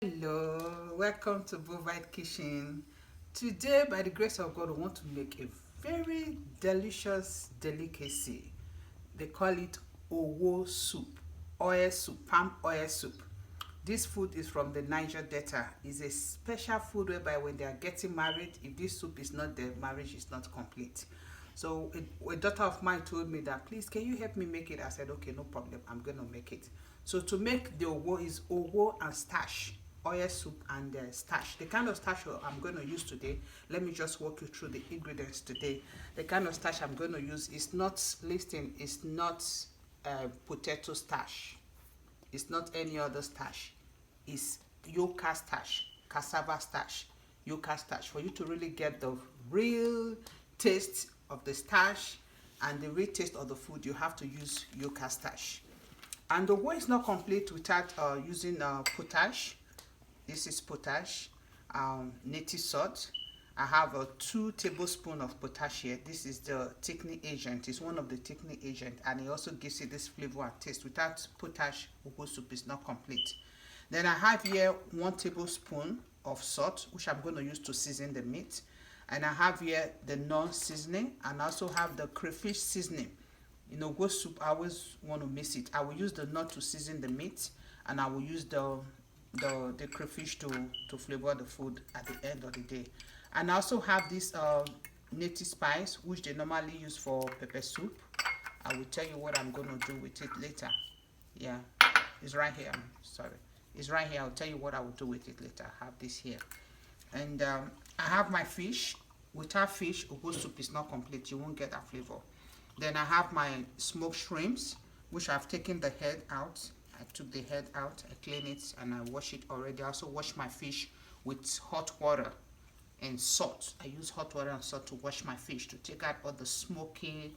Hello, welcome to Bovite Kitchen. Today, by the grace of God, we want to make a very delicious delicacy. They call it owo soup, oil soup, palm oil soup. This food is from the Niger Delta. It's a special food whereby when they are getting married, if this soup is not there, marriage is not complete. So a daughter of mine told me that, please, can you help me make it? I said, okay, no problem. I'm going to make it. So to make the owo is owo and starch, oil soup and starch. The kind of starch I'm going to use today, let me just walk you through the ingredients today. The kind of starch I'm going to use is not listing, it's not potato starch. It's not any other starch. It's yuca starch, cassava starch, yuca starch. For you to really get the real taste of the starch and the real taste of the food, you have to use yuca starch. And the way is not complete without using potash. This is potash, native salt. I have 2 tablespoons of potash here. This is the thickening agent. It's one of the thickening agent, and it also gives it this flavor and taste. Without potash, ugu soup is not complete. Then I have here 1 tablespoon of salt, which I'm going to use to season the meat. And I have here the non-seasoning, and I also have the crayfish seasoning. In ugu soup, I always want to mix it. I will use the nut to season the meat, and I will use the crayfish to flavor the food at the end of the day. And I also have this native spice, which they normally use for pepper soup. I will tell you what I'm going to do with it later. Yeah, it's right here. I'm sorry, it's right here. I'll tell you what I will do with it later. I have this here. And I have my fish. Without fish, ugu soup is not complete. You won't get that flavor. Then I have my smoked shrimps, which I've taken the head out. I took the head out, I clean it, and I wash it already. I also wash my fish with hot water and salt. I use hot water and salt to wash my fish, to take out all the smoky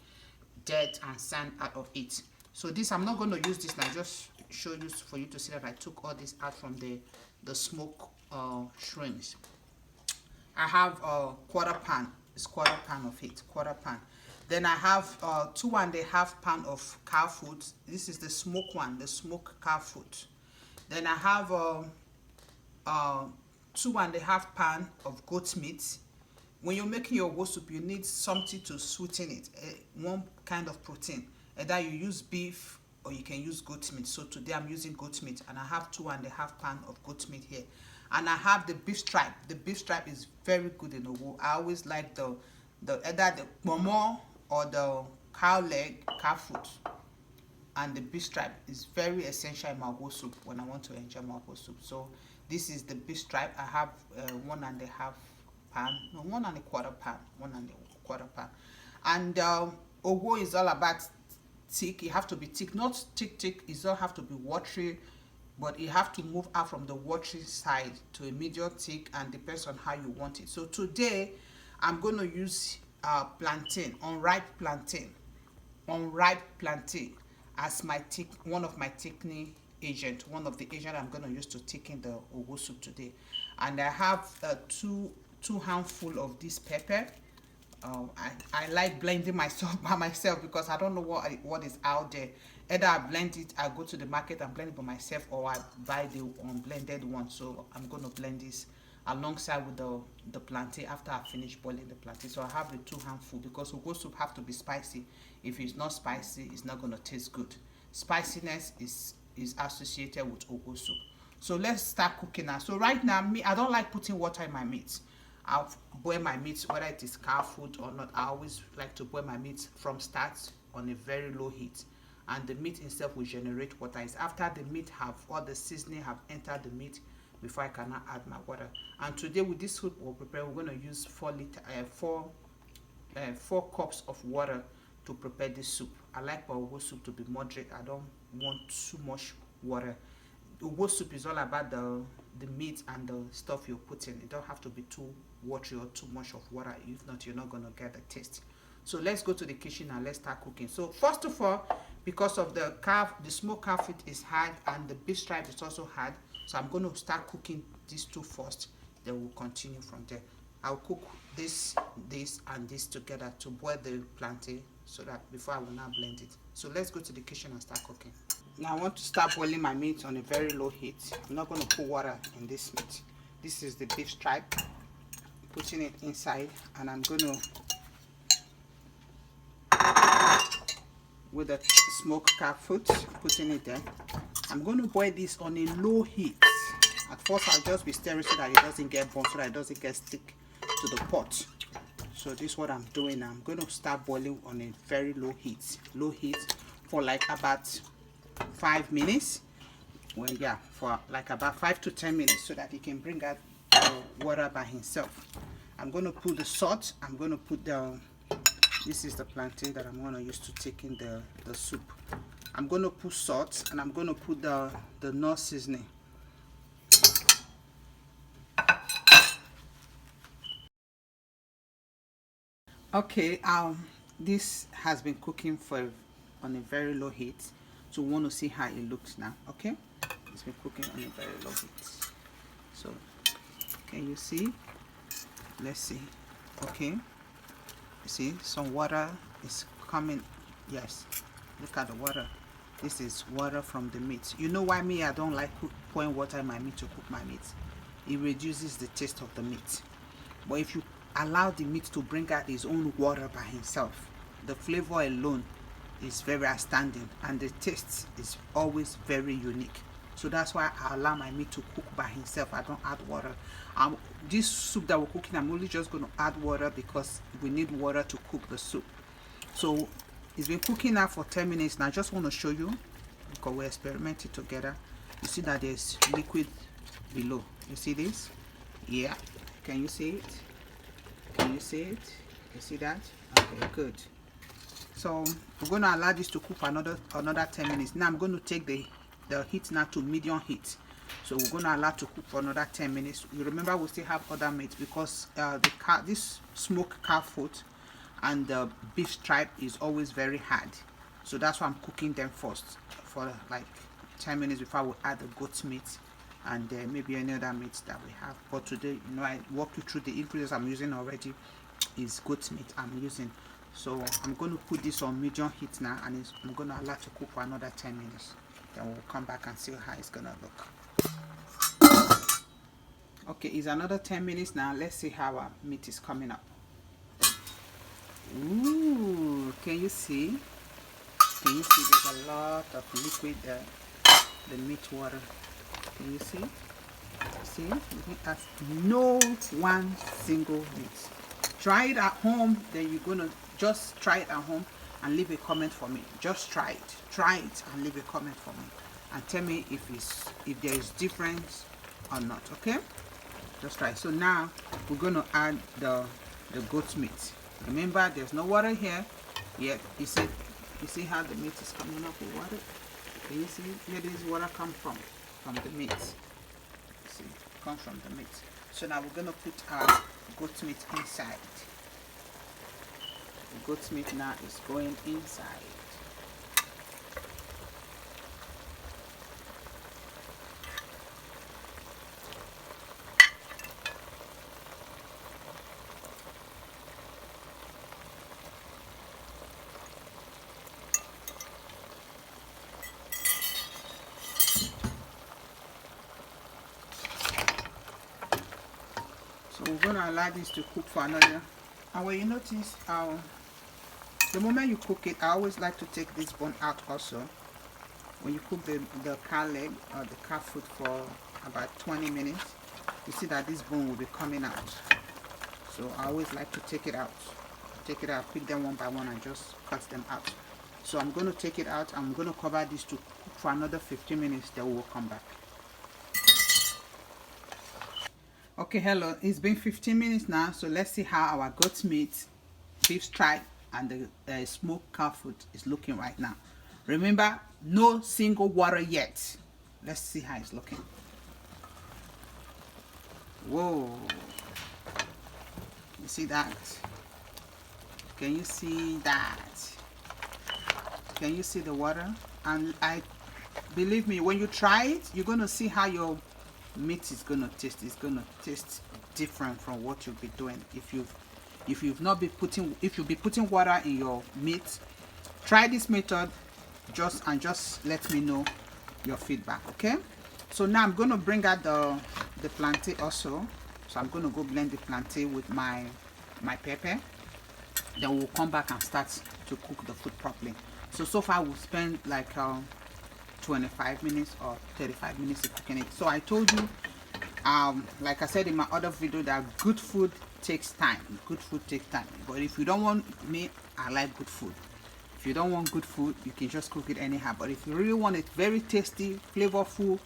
dirt and sand out of it. So this, I'm not going to use this now, just show you for you to see that I took all this out from the smoked shrimps. I have a quarter pan. It's quarter pan of it, quarter pan. Then I have 2.5 pounds of cow food. This is the smoked one, the smoked cow food. Then I have 2.5 pounds of goat meat. When you're making your ugu soup, you need something to sweeten it, one kind of protein. Either you use beef or you can use goat meat. So today I'm using goat meat, and I have 2.5 pounds of goat meat here. And I have the beef stripe. The beef stripe is very good in ugu. I always like the either the momo or the cow leg, cow foot. And the beef stripe is very essential in my ugu soup when I want to enjoy my ugu soup. So this is the beef stripe. I have 1.5 pan, no, 1.25 pan, 1.25 pan. And ugu is all about thick. It have to be thick, not thick. It doesn't have to be watery, but it have to move out from the watery side to a medium thick, and depends on how you want it. So today I'm going to use plantain, unripe plantain as my one of my thickening agent, one of the agent I'm going to use to thicken the ugu soup today. And I have two handful of this pepper. I like blending myself by myself, because I don't know what is out there. Either I blend it, I go to the market and blend it by myself, or I buy the unblended one. So I'm going to blend this alongside with the plantain after I finish boiling the plantain. So I have the 2 handful, because ugu soup have to be spicy. If it's not spicy, it's not going to taste good. Spiciness is associated with ugu soup. So let's start cooking now. So right now, I don't like putting water in my meat. I'll boil my meat, whether it is cow food or not. I always like to boil my meat from start on a very low heat, and the meat itself will generate water. It's after the meat have all the seasoning have entered the meat before I can add my water. And today with this soup we'll prepare, we're going to use 4 cups of water to prepare this soup. I like my ugu soup to be moderate. I don't want too much water. Ugu soup is all about the meat and the stuff you're putting. It don't have to be too watery or too much of water. If not, you're not going to get the taste. So let's go to the kitchen and let's start cooking. So first of all, because of the smoked cow feet is hard, and the beef stripe is also hard, so I'm going to start cooking these 2 first. Then we'll continue from there. I'll cook this and this together to boil the plantain, so that before I will now blend it. So let's go to the kitchen and start cooking. Now I want to start boiling my meat on a very low heat. I'm not going to put water in this meat. This is the beef stripe. Putting it inside, and I'm going to, with the smoked calf foot, putting it there. I'm going to boil this on a low heat. At first I'll just be stirring so that it doesn't get burnt, so that it doesn't get stick to the pot. So this is what I'm doing now. I'm going to start boiling on a very low heat for like about 5 minutes. Well, yeah, for like about 5 to 10 minutes, so that he can bring out the water by himself. I'm going to put the salt. I'm going to put the, this is the plantain that I'm going to use to take in the soup. I'm going to put salt, and I'm going to put the nut seasoning. Okay, this has been cooking for on a very low heat, so we want to see how it looks now. Okay, it's been cooking on a very low heat. So can you see? Let's see. Okay, you see some water is coming. Yes, look at the water. This is water from the meat. You know why me, I don't like pouring water in my meat to cook my meat? It reduces the taste of the meat. But if you allow the meat to bring out its own water by himself, the flavor alone is very outstanding, and the taste is always very unique. So that's why I allow my meat to cook by himself. I don't add water. This soup that we're cooking, I'm only just going to add water because we need water to cook the soup. So it's been cooking now for 10 minutes. Now I just want to show you, because we're experimenting together. You see that there's liquid below. You see this? Yeah. Can you see it? Can you see it? You see that? Okay, good. So we're going to allow this to cook for another 10 minutes. Now I'm going to take the heat now to medium heat. So we're going to allow to cook for another 10 minutes. You remember we still have other meat, because this smoked calf foot and the beef stripe is always very hard. So that's why I'm cooking them first for like 10 minutes before we add the goat meat and maybe any other meat that we have. But today, you know, I walked you through the ingredients I'm using already. Is goat meat I'm using. So I'm going to put this on medium heat now, and I'm going to allow to cook for another 10 minutes. Then we'll come back and see how it's going to look. Okay, it's another 10 minutes now. Let's see how our meat is coming up. Ooh, can you see? Can you see there's a lot of liquid there, the meat water? Can you see? See, it has no one single meat. Try it at home, then you're gonna just try it at home and leave a comment for me. Just try it and leave a comment for me, and tell me if there is difference or not. Okay, just try. So now we're gonna add the goat meat. Remember, there's no water here yet. You see how the meat is coming up with water? Can you see where this water come from the meat? See, it comes from the meat. So now we're gonna put our goat meat inside. The goat meat now is going inside. So we're going to allow this to cook for another. And when you notice, the moment you cook it, I always like to take this bone out also. When you cook the cow leg or the calf foot for about 20 minutes, you see that this bone will be coming out. So I always like to take it out. Pick them one by one and just cut them out. So I'm going to take it out. I'm going to cover this to cook for another 15 minutes. Then we'll come back. Okay, hello, it's been 15 minutes now, so let's see how our goat meat, beef stripe, and the smoked cow foot is looking right now. Remember, no single water yet. Let's see how it's looking. Whoa, you see that? Can you see that? Can you see the water? And believe me, when you try it, you're gonna see how your meat is gonna taste. It's gonna taste different from what you'll be doing. If you've not be putting, if you'll be putting water in your meat, try this method just let me know your feedback. Okay, so now I'm going to bring out the plantain also. So I'm going to go blend the plantain with my pepper. Then we'll come back and start to cook the food properly. So far we'll spend like 25 minutes or 35 minutes cooking it. So I told you, like I said in my other video, that good food takes time. Good food takes time. But if you don't want me, I like good food. If you don't want good food, you can just cook it anyhow. But if you really want it very tasty, flavorful,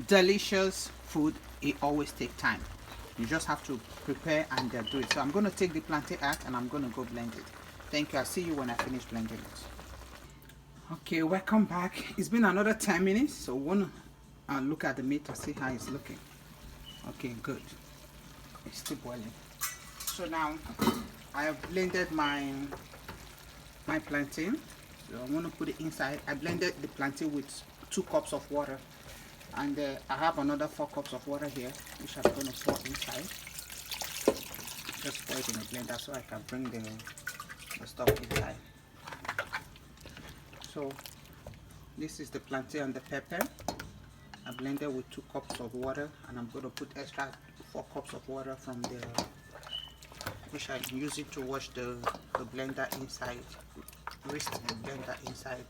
delicious food, it always takes time. You just have to prepare and do it. So I'm going to take the plantain out and I'm going to go blend it. Thank you. I'll see you when I finish blending it. Okay, welcome back. It's been another 10 minutes. So we want to look at the meat to see how it's looking. Okay, good. It's still boiling. So now I have blended my plantain. So I want to put it inside. I blended the plantain with 2 cups of water. And I have another 4 cups of water here, which I'm going to pour inside. Just pour it in a blender so I can bring the stuff inside. So this is the plantain and the pepper. I blended with 2 cups of water, and I'm going to put extra 4 cups of water from which I'm using to wash the blender inside. Whisk the blender inside.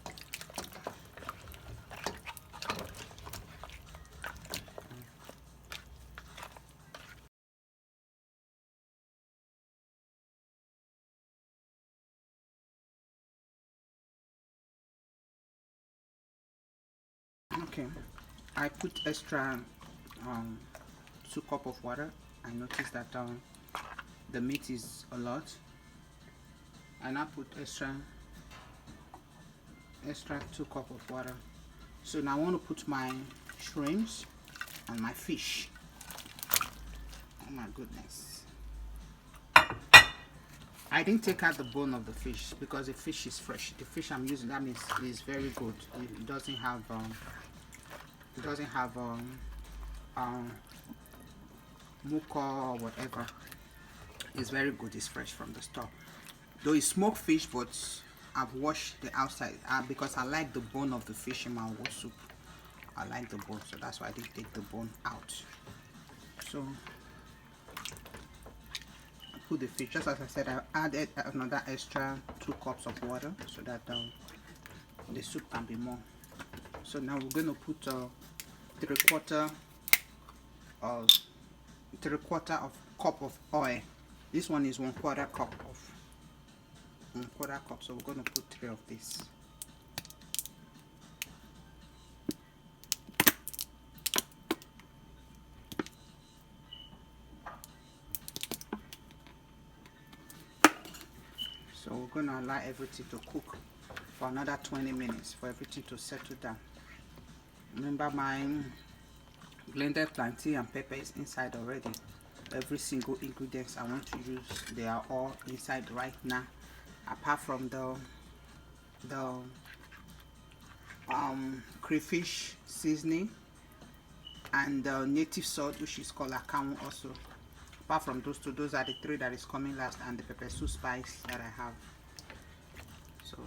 Okay, I put extra 2 cups of water. I noticed that the meat is a lot, and I put extra 2 cups of water. So now I want to put my shrimps and my fish. Oh my goodness, I didn't take out the bone of the fish because the fish is fresh. The fish I'm using, that means it is very good. It doesn't have muco or whatever. It's very good. It's fresh from the store. Though it's smoked fish, but I've washed the outside because I like the bone of the fish in my owo soup. I like the bone, so that's why I didn't take the bone out. So I put the fish, just as I said, I added another extra 2 cups of water so that the soup can be more. So now we're going to put 3/4 of cup of oil. This one is 1/4 cup of 1/4 cup, so we're going to put 3 of this. So we're going to allow everything to cook for another 20 minutes for everything to settle down. Remember, my blended plantain and pepper is inside already. Every single ingredients I want to use, they are all inside right now, apart from the crayfish seasoning and the native salt, which is called akamu also. Apart from those two, those are the 3 that is coming last, and the pepper soup spice that I have. So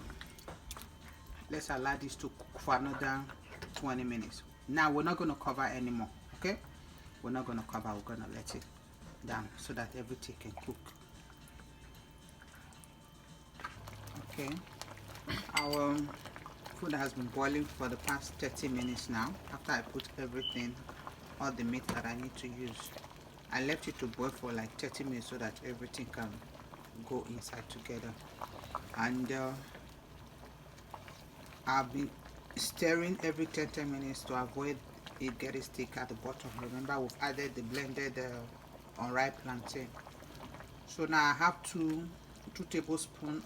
let's allow this to cook for another 20 minutes. Now we're not going to cover anymore. Okay, we're not going to cover, we're going to let it down so that everything can cook. Okay, our food has been boiling for the past 30 minutes now. After I put everything, all the meat that I need to use, I left it to boil for like 30 minutes so that everything can go inside together. And I've been stirring every 10 minutes to avoid it getting stick at the bottom. Remember, we've added the blended unripe plantain. So now I have 2 tablespoons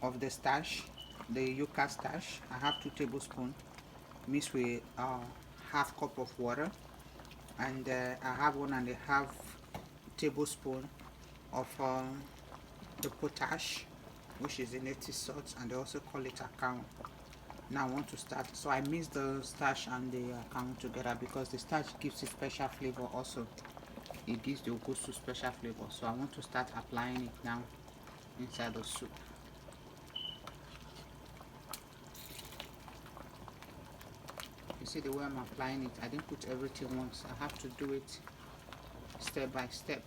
of the starch, the yuca starch. I have 2 tablespoons mixed with half cup of water, and I have 1.5 tablespoon of the potash, which is a native salt, and they also call it account. Now I want to start, so I mix the starch and the account together because the starch gives it special flavor also. It gives the ogo soup special flavor. So I want to start applying it now inside the soup. see the way I'm applying it. I didn't put everything once. I have to do it step by step.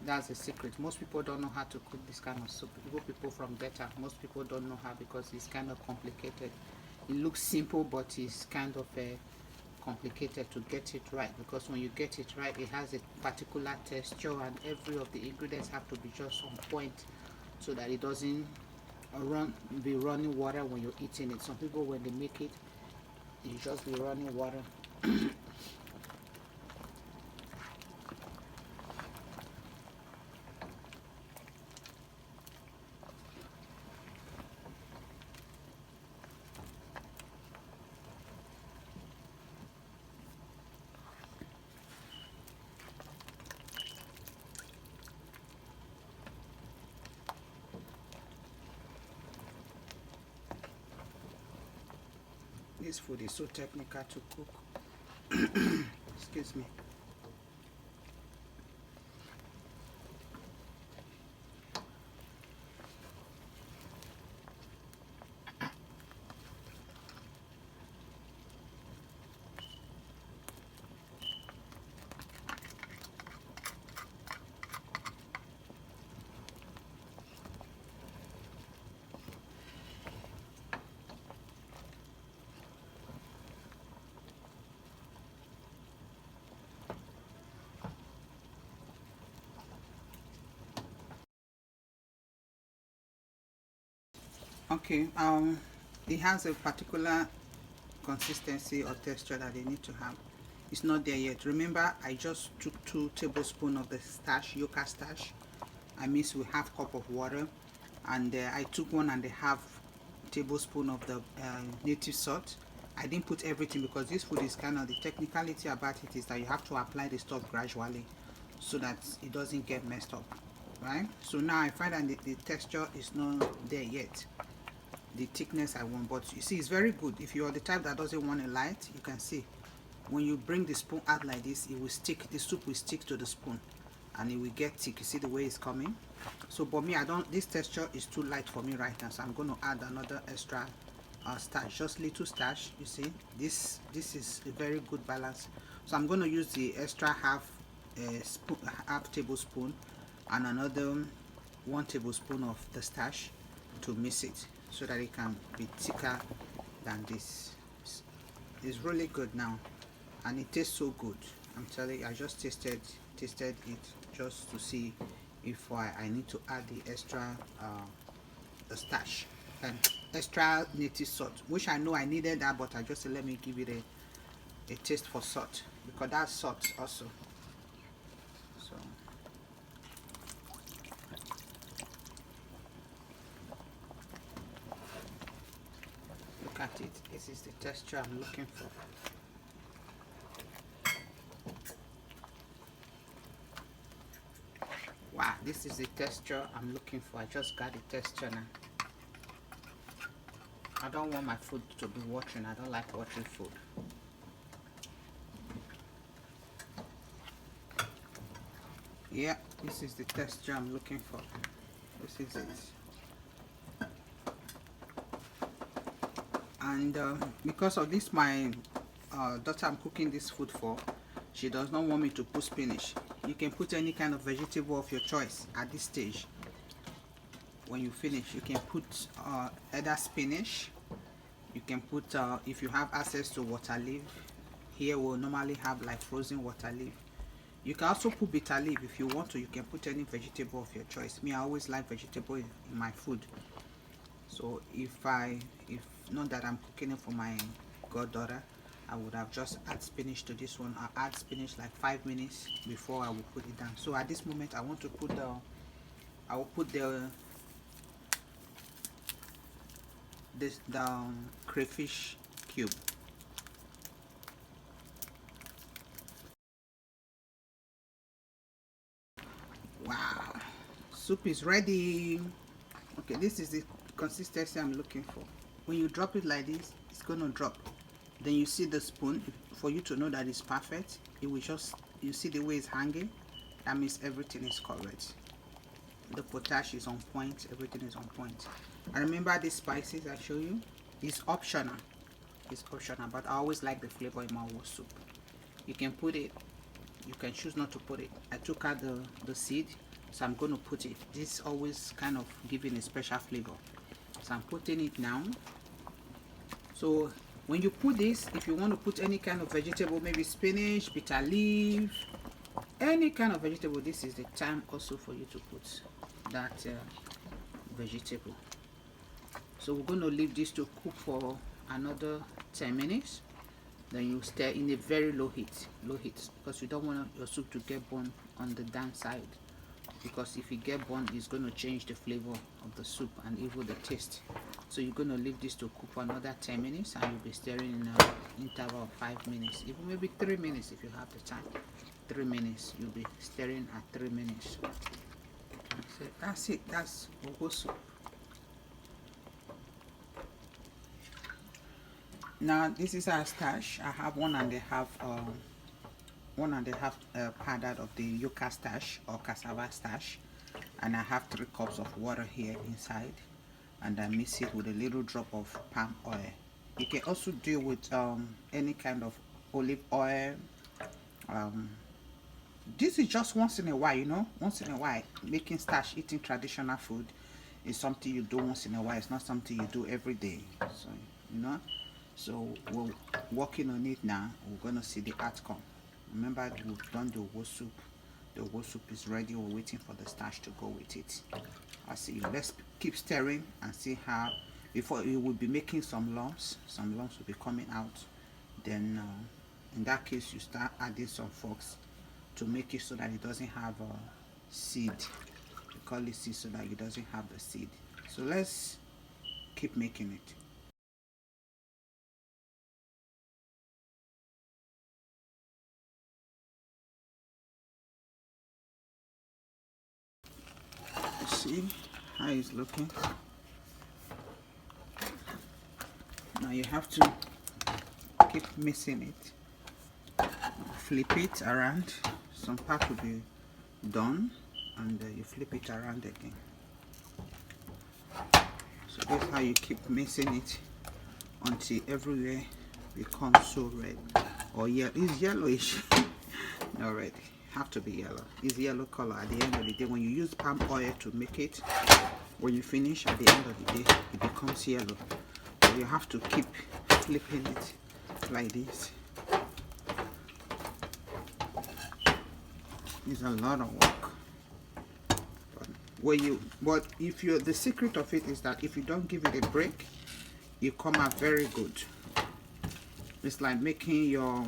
That's the secret. Most people don't know how to cook this kind of soup. Even people from Delta, most people don't know how because it's kind of complicated. It looks simple, but it's kind of complicated to get it right, because when you get it right, it has a particular texture and every of the ingredients have to be just on point so that it doesn't be running water when you're eating it. Some people, when they make it, it just be running water. This food is so technical to cook. Excuse me. Okay, it has a particular consistency or texture that they need to have. It's not there yet. Remember, I just took 2 tablespoons of the starch, yucca starch. I mixed with half cup of water, and I took 1.5 tablespoon of the native salt. I didn't put everything because this food is kind of, the technicality about it is that you have to apply the stuff gradually so that it doesn't get messed up, right? So now I find that the texture is not there yet, the thickness I want, but you see it's very good. If you're the type that doesn't want it light, you can see when you bring the spoon out like this, it will stick, the soup will stick to the spoon and it will get thick. You see the way it's coming? So for me, I don't, this texture is too light for me right now, so I'm going to add another extra starch, just little starch. You see, this is a very good balance. So I'm going to use the extra half tablespoon and another 1 tablespoon of the starch to mix it so that it can be thicker than this. It's really good now, and it tastes so good. I'm telling you, I just tasted it just to see if I need to add the extra the starch and extra native salt, which I know I needed that, but I just said let me give it a taste for salt, because that's salt also. So look at it. This is the texture I'm looking for. Wow, this is the texture I'm looking for. I just got the texture now. I don't want my food to be watering. I don't like watering food. Yeah, this is the texture I'm looking for. This is it. And because of this, my daughter I'm cooking this food for, she does not want me to put spinach. You can put any kind of vegetable of your choice at this stage. When you finish, you can put either spinach, you can put if you have access to water leaf. Here we'll normally have like frozen water leaf. You can also put bitter leaf if you want to. You can put any vegetable of your choice. Me, I always like vegetable in my food. So if not that I'm cooking it for my goddaughter, I would have just add spinach to this one. I add spinach like 5 minutes before I will put it down. So at this moment, I want to put I will put the crayfish cube. Wow, soup is ready. Okay, this is the consistency I'm looking for. When you drop it like this, it's gonna drop. Then you see the spoon. For you to know that it's perfect, it will just, you see the way it's hanging, that means everything is correct. The potash is on point, everything is on point. And remember these spices I show you, it's optional. It's optional, but I always like the flavor in my owo soup. You can put it, you can choose not to put it. I took out the seed, so I'm going to put it. This always kind of giving a special flavor, so I'm putting it now. So when you put this, if you want to put any kind of vegetable, maybe spinach, bitter leaf, any kind of vegetable, this is the time also for you to put that vegetable. So we're going to leave this to cook for another 10 minutes. Then you stir in a very low heat, because you don't want your soup to get burned on the downside, because if it get burned, it's going to change the flavor of the soup and even the taste. So you're going to leave this to cook for another 10 minutes, and you'll be stirring in an interval of 5 minutes, even maybe 3 minutes if you have the time. 3 minutes, you'll be stirring at 3 minutes. So that's it. That's owo soup. Now this is our starch. I have 1.5 powder of the yuca starch or cassava starch, and I have 3 cups of water here inside, and I mix it with a little drop of palm oil. You can also do with any kind of olive oil. This is just once in a while, you know, once in a while. Making starch, eating traditional food is something you do once in a while. It's not something you do every day. So, you know, so we're working on it now. We're going to see the outcome. Remember, we've done the owo soup. The owo soup is ready. We're waiting for the starch to go with it. I see. Let's keep stirring and see how, before it will be making some lumps. Some lumps will be coming out. Then in that case, you start adding some forks to make it so that it doesn't have a seed. We call it seed so that it doesn't have the seed. So let's keep making it. See how it's looking. Now you have to keep mixing it. Flip it around. Some part will be done, and you flip it around again. So that's how you keep mixing it until everywhere becomes so red or yellow. It's yellowish. Not red. Have to be yellow. It's yellow color at the end of the day. When you use palm oil to make it, when you finish at the end of the day, it becomes yellow. So you have to keep flipping it like this. It's a lot of work. But if you, the secret of it is that if you don't give it a break, you come out very good. It's like making your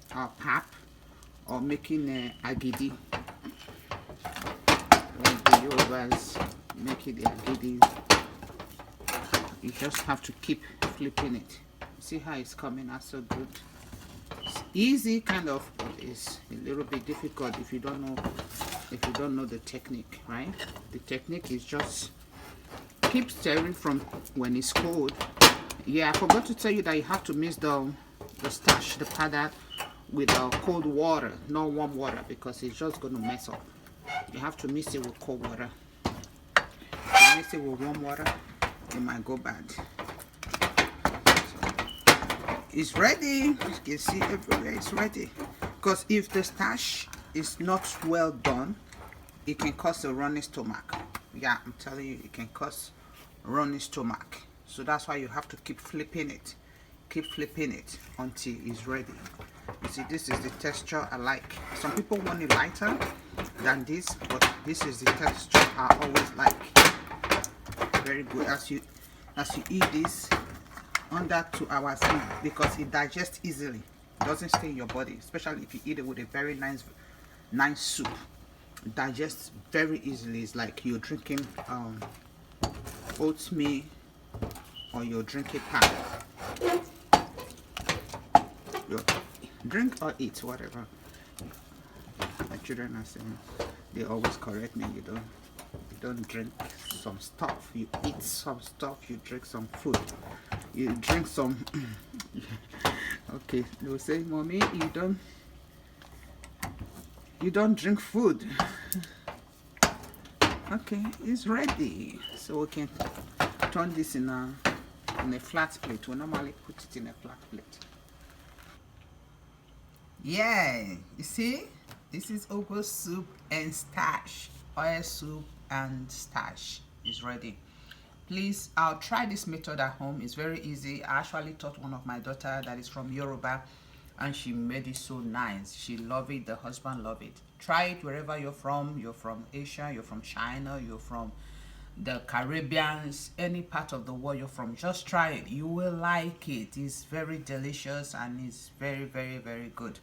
pap or making agidi. Like the Yorubas make it agidi. You just have to keep flipping it. See how it's coming out so good. It's easy, kind of, but it's a little bit difficult if you don't know the technique, right? The technique is just keep stirring from when it's cold. Yeah, I forgot to tell you that you have to mix the starch, the powder, with cold water, not warm water, because it's just going to mess up. You have to mix it with cold water. If you mix it with warm water, it might go bad. So, it's ready. You can see everywhere it's ready. Because if the starch is not well done, it can cause a running stomach. Yeah, I'm telling you, it can cause running stomach. So that's why you have to keep flipping it. Keep flipping it until it's ready. You see, this is the texture I like. Some people want it lighter than this, but this is the texture I always like. Very good. As you eat this under 2 hours, because it digests easily. It doesn't stay in your body, especially if you eat it with a very nice soup. It digests very easily. It's like you're drinking oatmeal, or you're drinking pap. Drink or eat, whatever. My children are saying, they always correct me. You don't drink some stuff, you eat some stuff. You drink some food, you drink some okay, they will say, mommy, you don't drink food. Okay, it's ready, so we can turn this in a in a flat plate. We normally put it in a flat plate. Yeah, you see, this is ugu soup and starch. Oil soup and starch is ready. Please, I'll try this method at home. It's very easy. I actually taught one of my daughter that is from Yoruba, and she made it so nice. She loved it. The husband loved it. Try it wherever you're from. You're from Asia, you're from China, you're from the Caribbeans, any part of the world you're from, just try it. You will like it. It's very delicious and it's very, very, very good.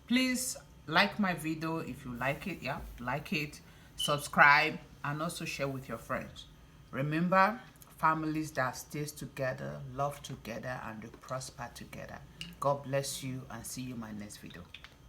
Please like my video if you like it. Yeah, like it, subscribe, and also share with your friends. Remember, families that stays together, love together, and they prosper together. God bless you, and see you in my next video.